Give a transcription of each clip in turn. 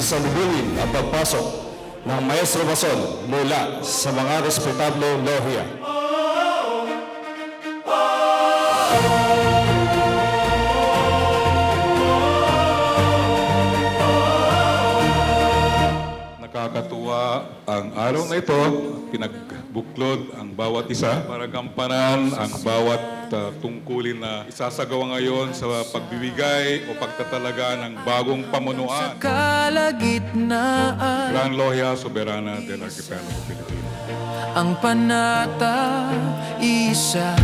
salubungin ang pagpasok ng Maestro Mason mula sa mga respetable lohia. Nakakatuwa ang araw na ito, pinagbuklod ang bawat isa para gampanan ang bawat tungkulin na isasagawa ngayon sa pagbibigay o pagtatalaga ng bagong pamunuan. Sa kalagitnaan, Gran Lohia Soberana del Archipelago Pilipino. ang panata, isa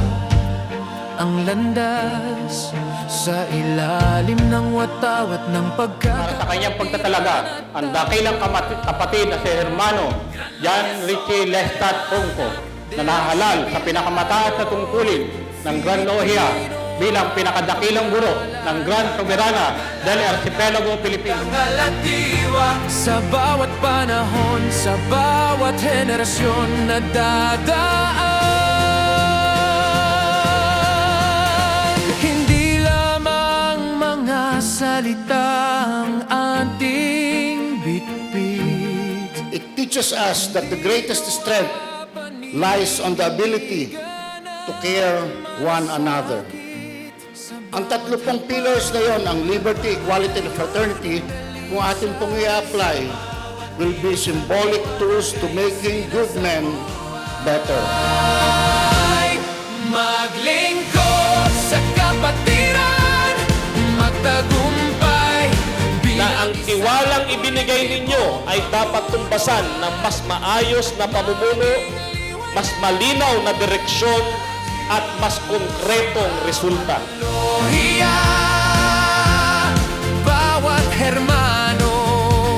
ang landas sa ilalim ng watawat ng Para sa kanyang pagtatalaga, ang dakilang kapatid na si Hermano John Richie Lestat Ongco na nahalal sa pinakamataas na tungkulin ng Gran Lohia bilang pinakadakilang guro ng Gran Soberana del Archipelago Pilipino. Sa bawat panahon, sa bawat henerasyon na dadaan, hindi lamang mga salitang ating bitbit. It teaches us that the greatest strength lies on the ability to care one another. Ang tatlo pong pillars na yon, ang liberty, equality, and fraternity, kung atin pong i-apply, will be symbolic tools to making good men better. Maglingkod sa kapatiran, magtagumpay na ang tiwalang ibinigay ninyo ay dapat tumbasan ng mas maayos na pamumuno, mas malinaw na direksyon, at mas konkretong resulta. Lohia, bawat hermano.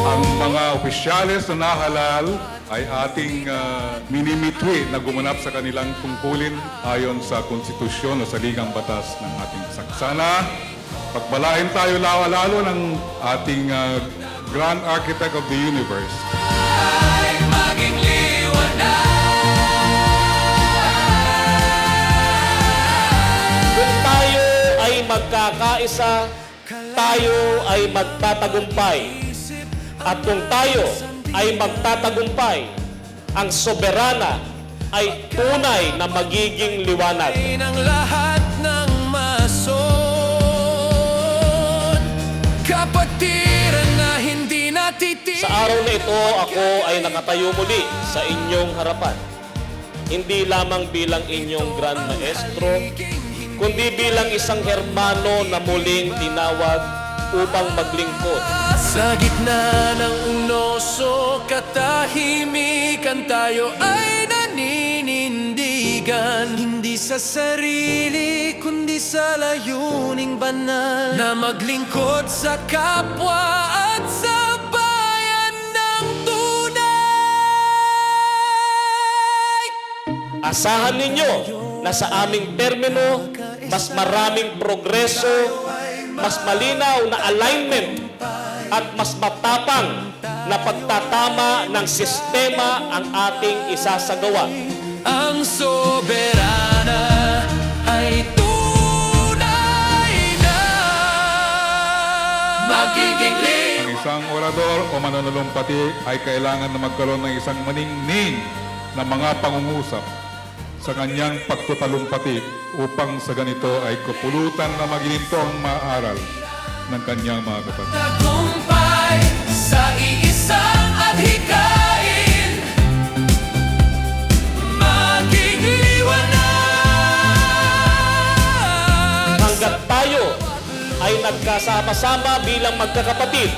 Ang mga opisyales na nahalal ay ating minimitwi na gumanap sa kanilang tungkulin ayon sa konstitusyon o sa ligang batas ng ating saksana. Pagpalain tayo lalo ng ating Grand Architect of the Universe. Ay maging liwanag. Kung tayo ay magkakaisa, tayo ay magtatagumpay. At kung tayo ay magtatagumpay, ang soberana ay tunay na magiging liwanag. Ng lahat ng mason, kapatiran na hindi natitigil. Sa araw na ito, ako ay nakatayo muli sa inyong harapan. Hindi lamang bilang inyong Grand Maestro, kundi bilang isang hermano na muling tinawag upang maglingkod. Sa gitna ng unoso, katahimikan tayo ay naninindigan. Hindi sa sarili, kundi sa layuning banal na maglingkod sa kapwa at sa bayan ng tunay. Asahan ninyo na sa aming termino, mas maraming progreso, mas malinaw na alignment, at mas matapang na pagtatama ng sistema ang ating isasagawa. Ang soberana ay tunay na magiging Ang isang orador o mananalumpati ay kailangan na magkaroon ng isang maningning na mga pangungusap sa kanyang pagtutalumpati upang sa ganito ay kapulutan na magilinto ang maaral ng kanyang mga kapatid. tagumpay sa iisang adhikain, maging liwanag. Hanggat tayo ay nagkasama-sama bilang magkakapatid,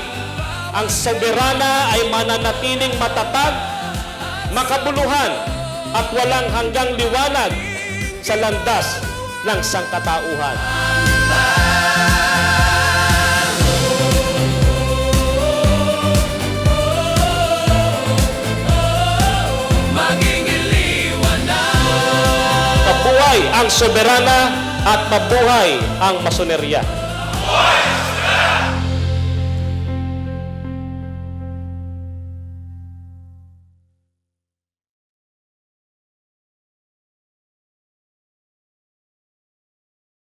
ang soberana ay mananatiling matatag, makabuluhan, at walang hanggang liwanag sa landas ng sangkatauhan. Maging liwanag. Mabuhay ang soberana at mabuhay ang masonerya.